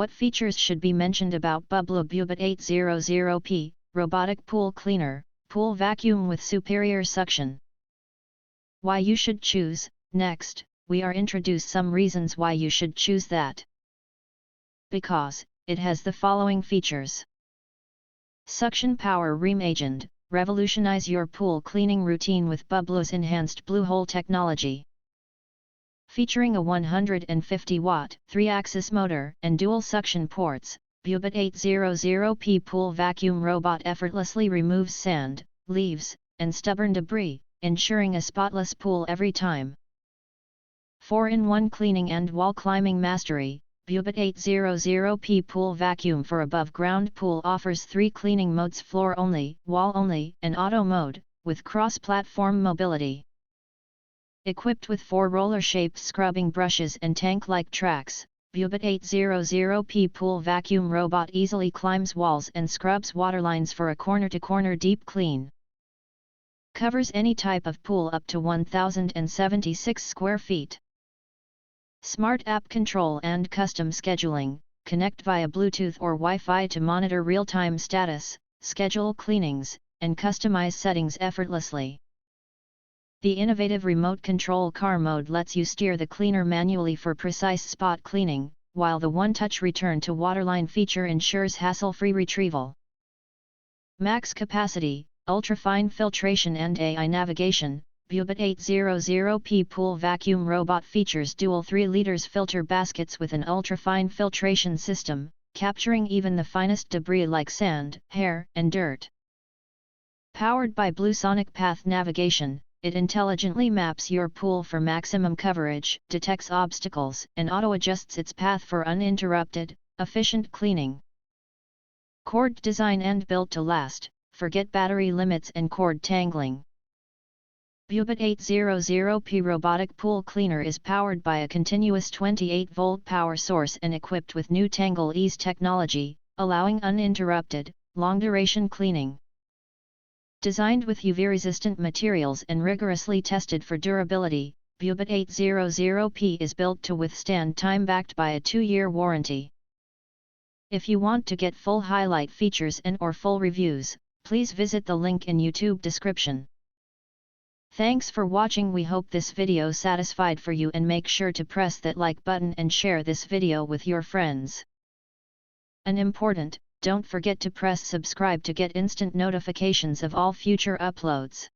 What features should be mentioned about BUBLUE Bubot 800P Robotic Pool Cleaner, Pool Vacuum with Superior Suction? Why you should choose. Next, we are introduce some reasons why you should choose that. Because it has the following features. Suction Power Reimagined, revolutionize your pool cleaning routine with BUBLUE's enhanced blue hole technology. Featuring a 150-watt, 3-axis motor and dual suction ports, Bubot 800P Pool Vacuum Robot effortlessly removes sand, leaves, and stubborn debris, ensuring a spotless pool every time. 4-in-1 cleaning and wall climbing mastery. Bubot 800P Pool Vacuum for above-ground pool offers 3 cleaning modes: floor only, wall only, and auto mode, with cross-platform mobility. Equipped with 4 roller-shaped scrubbing brushes and tank-like tracks, Bubot 800P Pool Vacuum Robot easily climbs walls and scrubs waterlines for a corner-to-corner deep clean. Covers any type of pool up to 1,076 square feet. Smart app control and custom scheduling. Connect via Bluetooth or Wi-Fi to monitor real-time status, schedule cleanings, and customize settings effortlessly. The innovative remote control car mode lets you steer the cleaner manually for precise spot cleaning, while the one-touch return to waterline feature ensures hassle-free retrieval. Max capacity, ultrafine filtration and AI navigation. Bubot 800P Pool Vacuum Robot features dual 3 liters filter baskets with an ultrafine filtration system, capturing even the finest debris like sand, hair, and dirt. Powered by Blue Sonic Path Navigation, it intelligently maps your pool for maximum coverage, detects obstacles, and auto-adjusts its path for uninterrupted, efficient cleaning. Cord design and built to last. Forget battery limits and cord tangling. Bubot 800P Robotic Pool Cleaner is powered by a continuous 28-volt power source and equipped with new TangleEase technology, allowing uninterrupted, long-duration cleaning. Designed with UV-resistant materials and rigorously tested for durability, Bubot 800P is built to withstand time, backed by a 2-year warranty. If you want to get full highlight features and/or full reviews, please visit the link in YouTube description. Thanks for watching. We hope this video satisfied for you, and make sure to press that like button and share this video with your friends. And important, don't forget to press subscribe to get instant notifications of all future uploads.